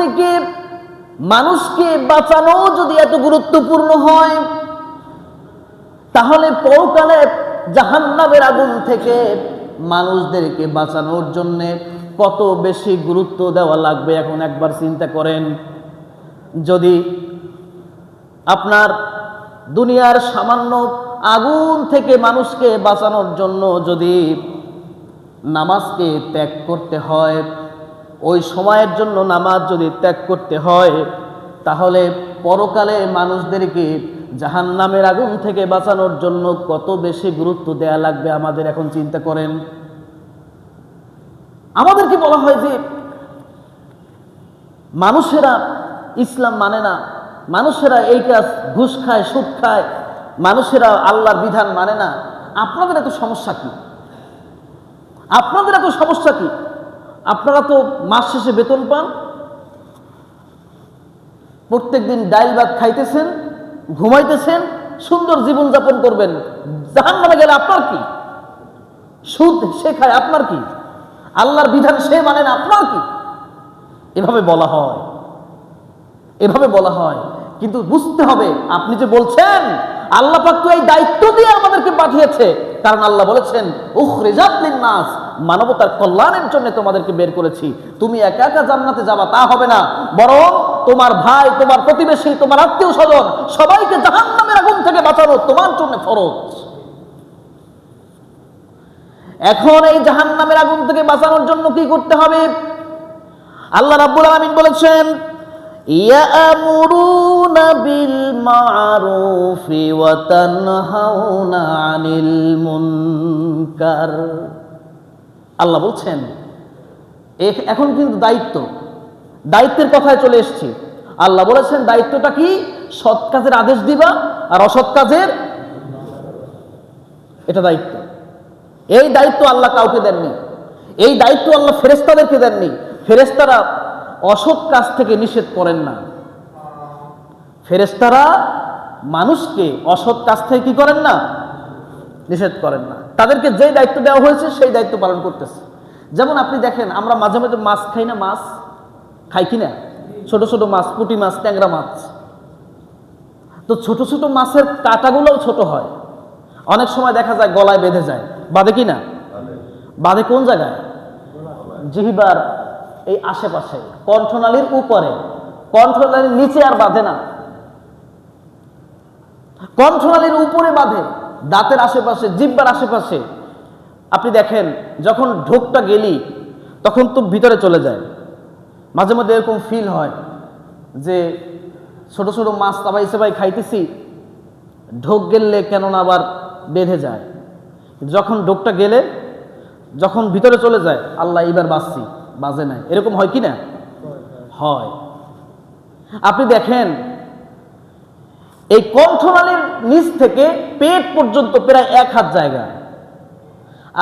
থেকে মানুষকে বাঁচানো যদি এত গুরুত্বপূর্ণ হয়, তাহলে পরকালে জাহান্নামের আগুন থেকে মানুষদেরকে বাঁচানোর জন্য কত বেশি গুরুত্ব দেওয়া লাগবে এখন একবার চিন্তা করেন। যদি আপনার দুনিয়ার সামান্য আগুন থেকে মানুষকে বাঁচানোর জন্য যদি নামাজকে ত্যাগ করতে হয়, ওই সময়ের জন্য নামাজ যদি ত্যাগ করতে হয়, তাহলে পরকালে মানুষদেরকে জাহান্নামের আগুন থেকে বাঁচানোর জন্য কত বেশি গুরুত্ব দেয়া লাগবে আমাদের এখন চিন্তা করেন। আমাদেরকে বলা হয় যে মানুষেরা ইসলাম মানে না, মানুষেরা এই কাজ ঘুষ খায়, সুদ খায়, মানুষেরা আল্লাহর বিধান মানে না। আপনাদের এত সমস্যা কি? আপনাদের এত সমস্যা কি? আপনারা তো মাস শেষে বেতন পান, প্রত্যেকদিন ডাইল ভাত খাইতেছেন, ঘুমাইতেছেন, সুন্দর জীবনযাপন করবেন। জাহান্নামে গেলে আপনার কি? সুদ সে খায়, আপনার কি? আল্লাহর বিধান সে মানে না, আপনার কি? এভাবে বলা হয়, এভাবে বলা হয়। কিন্তু বুঝতে হবে, আপনি যে বলছেন আল্লাহ পাক তো এই দায়িত্ব দিয়ে আমাদেরকে পাঠিয়েছে, কারণ আল্লাহ বলেছেন উখরিজাত লিন-নাস, মানবতার কল্যাণের জন্য তোমাদেরকে বের করেছি। তুমি একা একা জান্নাতে যাবা তা হবে না, বরং তোমার ভাই, তোমার প্রতিবেশী, তোমার আত্মীয় স্বজন সবাইকে জাহান্নামের আগুন থেকে বাঁচানো তোমার জন্য ফরজ। এখন এই জাহান্নামের আগুন থেকে বাঁচানোর জন্য কি করতে হবে? আল্লাহ রাব্বুল আলামিন বলেছেন ইয়া'মুরুনা বিল মা'রুফি ওয়া তানহাউনা আনিল মুনকার। আল্লাহ বলছেন এখন কিন্তু দায়িত্বের কথায় চলে এসেছি। আল্লাহ বলেছেন দায়িত্বটা কি? সৎ কাজের আদেশ দিবা আর অসৎ কাজের, এটা দায়িত্ব। এই দায়িত্ব আল্লাহ কাউকে দেননি, এই দায়িত্ব আল্লাহ ফেরেশতাদেরকে দেননি। ফেরেশতারা অসৎ কাজ থেকে নিষেধ করেন না, ফেরেশতারা মানুষকে অসৎ কাজ থেকে কি করেন না? নিষেধ করেন না। তাদেরকে যে দায়িত্ব দেওয়া হয়েছে সেই দায়িত্ব পালন করতেছে। যেমন আপনি দেখেন আমরা মাঝে মাঝে মাছ খাই না, মাছ খাই কিনা? ছোট ছোট মাছ, পুঁটি মাছ, ট্যাংরা মাছ। তো ছোট ছোট মাছের কাঁটাগুলোও ছোট হয়, অনেক সময় দেখা যায় গলায় বেঁধে যায়। বাঁধে কি না? বাঁধে কোন জায়গায়? জিহ্বার এই আশেপাশে, কণ্ঠনালীর উপরে, কণ্ঠনালীর নিচে আর বাঁধে না, কণ্ঠনালীর উপরে বাঁধে, দাঁতের আশেপাশে, জিহ্বার আশেপাশে। আপনি দেখেন যখন ঢোকটা গেলি তখন তো ভিতরে চলে যায়। মাঝে মধ্যে এরকম ফিল হয় যে ছোট ছোট মাছ চাবাই চাবাই খাইতেছি, ঢোক গেলে কেন না আবার বেঁধে যায়। যখন ঢোকটা গেলে যখন ভিতরে চলে যায়, আল্লাহ এবার বাঁচছি, বাজে নাই, এরকম হয় কি না? হয়। আপনি দেখেন এই কণ্ঠনালীর নিচ থেকে পেট পর্যন্ত প্রায় 1 হাত জায়গা,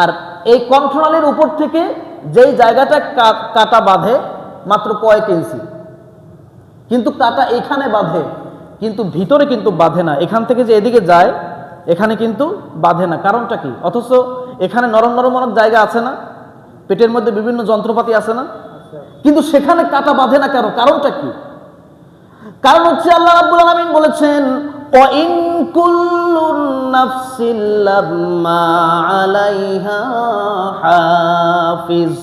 আর এই কণ্ঠনালীর উপর থেকে যেই জায়গাটা কাটা বাঁধে মাত্র কয়েক ইঞ্চি, কিন্তু কাটা এখানে বাঁধে, কিন্তু ভিতরে কিন্তু বাঁধে না। এখান থেকে যে এদিকে যায় এখানে কিন্তু বাঁধে না। কারণটা কি? অথচ এখানে নরম নরম অনেক জায়গা আছে না, পেটের মধ্যে বিভিন্ন যন্ত্রপাতি আছে না, কিন্তু সেখানে কাটা বাঁধে না। কারণটা কি? কারণ হচ্ছে আল্লাহ রাব্বুল আলামিন বলেছেন ওয়া ইন কুল্লুন নাফসিন লাম্মা আলাইহা হাফিজ।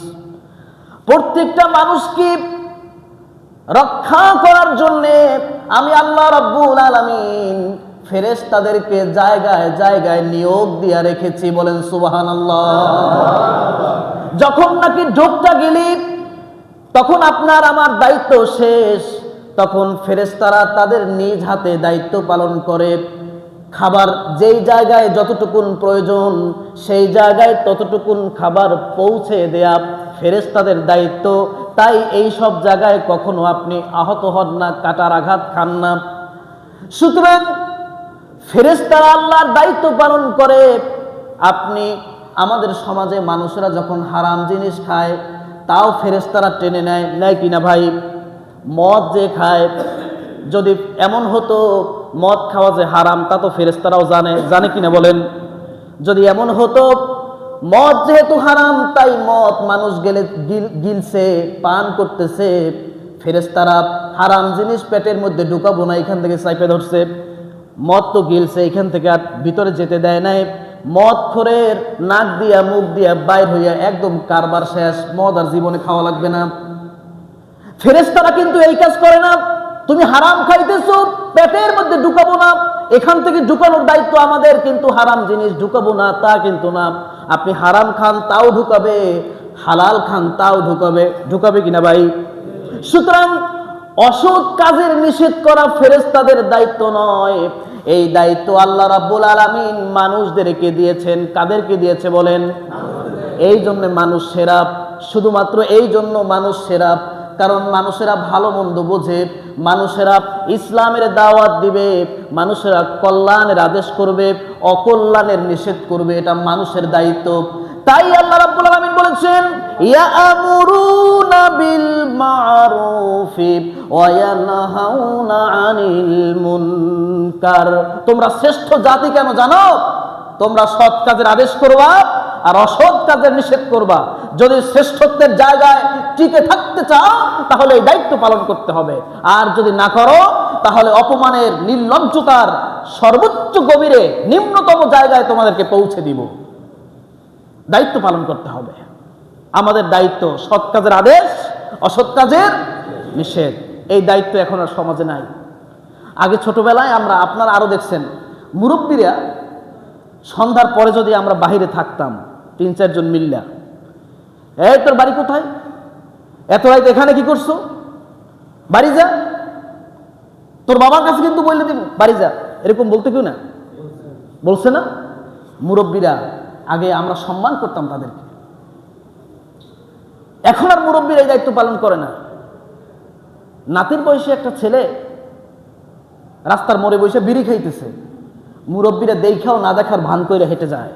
প্রত্যেকটা মানুষকে রক্ষা করার জন্য আমি আল্লাহ রাব্বুল আলামিন ফেরেশতাদেরকে জায়গায় জায়গায় নিয়োগ দিয়ে রেখেছি। বলেন সুবহানাল্লাহ। যখন নাকি ঢোকটা গেলি তখন আপনার আমার দায়িত্ব শেষ, তখন ফেরেশতারা তাদের নিজ হাতে দায়িত্ব পালন করে। খাবার যেই জায়গায় যতটুকুন প্রয়োজন সেই জায়গায় ততটুকুন খাবার পৌঁছে দেয়া ফেরেশতাদের দায়িত্ব। তাই এই সব জায়গায় কখনো আপনি আহত হন না, কাটার আঘাত খান না। সুতরাং ফেরেশতারা আল্লাহর দায়িত্ব পালন করে। আপনি আমাদের সমাজে মানুষেরা যখন হারাম জিনিস খায় তাও ফেরেশতারা টেনে নেয়, নেয় কিনা ভাই? মদ যে খায়, যদি এমন হতো মদ খাওয়া যে হারাম তা তো ফেরেশতারাও জানে কিনা বলেন? যদি এমন হতো মদ যেহেতু হারাম তাই মদ মানুষ গিলছে, পান করতেছে, ফেরেশতারা হারাম জিনিস পেটের মধ্যে ঢুকাবো না, এখান থেকে চাইপে ধরছে। মদ তো গিলছে, এখান থেকে আর ভিতরে যেতে দেয় নাই। মদ খোরের নাক দিয়া মুখ দিয়া বাইর হইয়া একদম কারবার শেষ, মদ আর জীবনে খাওয়া লাগবে না। ফেরেশতারা কিন্তু এই কাজ করে না। তুমি হারাম খাইতেছো, পেটের মধ্যে ঢুকাবো না, এখান থেকে ঢুকানোর দায়িত্ব আমাদের, কিন্তু হারাম জিনিস ঢুকাবো না তা কিন্তু না। আপনি হারাম খান তাও ঢুকাবে, হালাল খান তাও ঢুকাবে। ঢুকাবে কিনা ভাই? সুতরাং অসৎ কাজের নিষেধ করা ফেরেশতাদের দায়িত্ব নয়, এই দায়িত্ব আল্লাহ রাব্বুল আলামিন মানুষদেরকে দিয়েছেন। কাদেরকে দিয়েছে বলেন? এই জন্য মানুষ সেরা, শুধুমাত্র এই জন্য মানুষ সেরা, কারণ মানুষেরা ভালো মন্দ বোঝে, মানুষেরা ইসলামের দাওয়াত দিবে, মানুষেরা কল্যাণের আদেশ করবে, অকল্যাণের নিষেধ করবে, এটা মানুষের দায়িত্ব। তাই আল্লাহ রাব্বুল আলামিন বলেছেন, ইয়া'মুরুনা বিল মা'রুফি ওয়া ইয়ানহাউনা আনিল মুনকার। তোমরা শ্রেষ্ঠ জাতি কেন জানো? তোমরা সৎ কাজের আদেশ করবা আর অসৎ কাজের নিষেধ করবা। যদি শ্রেষ্ঠত্বের জায়গায় টিকে থাকতে চাও তাহলে এই দায়িত্ব পালন করতে হবে, আর যদি না করো তাহলে অপমানের, নির্লজ্জতার সর্বোচ্চ গভীরে, নিম্নতম জায়গায় তোমাদেরকে পৌঁছে দিব। দায়িত্ব পালন করতে হবে। আমাদের দায়িত্ব সৎ কাজের আদেশ, অসৎ কাজের নিষেধ। এই দায়িত্ব এখন আর সমাজে নাই। আগে ছোটবেলায় আমরা, আপনারা আরো দেখছেন, মুরব্বীরা সন্ধ্যার পরে যদি আমরা বাহিরে থাকতাম ৩-৪ জন মিল্লা, এই তোর বাড়ি কোথায়, এত রাত এখানে কি করছো, বাড়ি যা, তোর বাবার কাছে কিন্তু বললে দিব বাড়ি যা, এরকম বলতে কেউ না, বলছে না? মুরব্বীরা আগে আমরা সম্মান করতাম তাদেরকে। এখন আর মুরব্বীরা এই দায়িত্ব পালন করে না। নাতির বয়সে একটা ছেলে রাস্তার মোড়ে বসে বিড়ি খাইতেছে, মুরব্বীরা দেখেও না দেখার ভান করে হেঁটে যায়,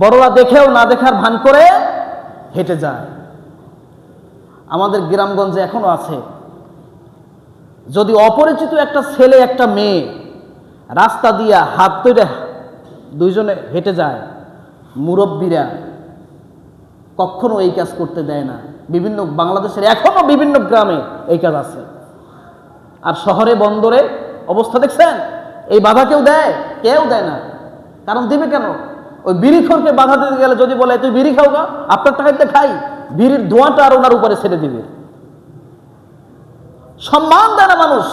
বড়রা দেখেও না দেখার ভান করে হেঁটে যায়। আমাদের গ্রামগঞ্জে এখনো আছে, যদি অপরিচিত একটা ছেলে একটা মেয়ে রাস্তা দিয়া হাত ধরে দুইজনে হেঁটে যায়, মুরব্বীরা কখনো এই কাজ করতে দেয় না। বিভিন্ন বাংলাদেশের এখনো বিভিন্ন গ্রামে এই কাজ আছে। আর শহরে বন্দরে অবস্থা দেখছেন, এই বাধা কেউ দেয়? কেউ দেয় না। কারণ দিবে কেন? ওই বিড়িখোরকে বাধা দিতে গেলে যদি বলে তুই বিড়ি খাও গা, আপনার টাকাতে খাই, বিড়ির ধোঁয়াটা আর ওনার উপরে ছেড়ে দিবে। সম্মান দেয় না মানুষ,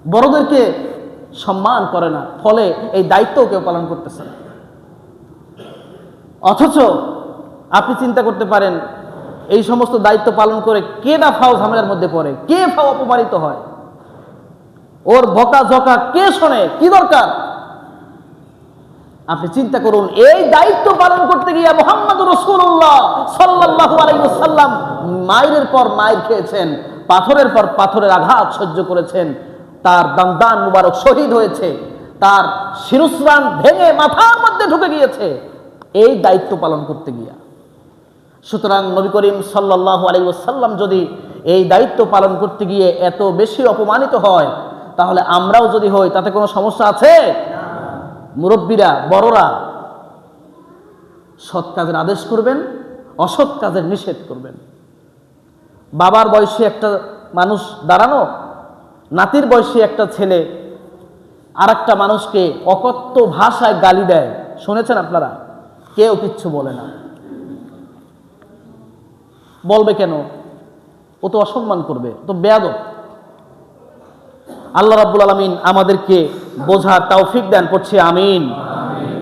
বড়দেরকে সম্মান করে না, ফলে এই দায়িত্বও কেউ পালন করতেছে না। অথচ আপনি চিন্তা করতে পারেন, এই সমস্ত দায়িত্ব পালন করে কে না ফাও ঝামেলার মধ্যে পড়ে, কে ফাও অপমানিত হয়, ওর বকা ঝকা কে শোনে, কি দরকার? আপনি চিন্তা করুন, এই দায়িত্ব পালন করতে গিয়ে মুহাম্মদুর রাসূলুল্লাহ সাল্লাল্লাহু আলাইহি ওয়াসাল্লাম মাইরের পর মাইর খেয়েছেন, পাথরের পর পাথরের আঘাত সহ্য করেছেন, তার দান্দান মুবারক শহীদ হয়েছে, তার শিরস্ত্রাণ ভেঙে মাথার মধ্যে ঢুকে গিয়েছে এই দায়িত্ব পালন করতে গিয়া। সুতরাং নবী করিম সাল্লাল্লাহু আলাইহি ওয়াসাল্লাম যদি এই দায়িত্ব পালন করতে গিয়ে এত বেশি অপমানিত হয়, তাহলে আমরাও যদি হই তাতে কোনো সমস্যা আছে? মুরব্বীরা, বড়রা সৎ কাজের আদেশ করবেন, অসৎ কাজের নিষেধ করবেন। বাবার বয়সী একটা মানুষ দাঁড়ানো, নাতির বয়সী একটা ছেলে আর একটা মানুষকে অকথ্য ভাষায় গালি দেয়, শুনেছেন আপনারা? কেউ কিচ্ছু বলে না। বলবে কেন? ও তো অসম্মান করবে, তো বেয়াদব। আল্লাহ রাব্বুল আলামিন আমাদেরকে বোঝার তৌফিক দান করছে, আমিন।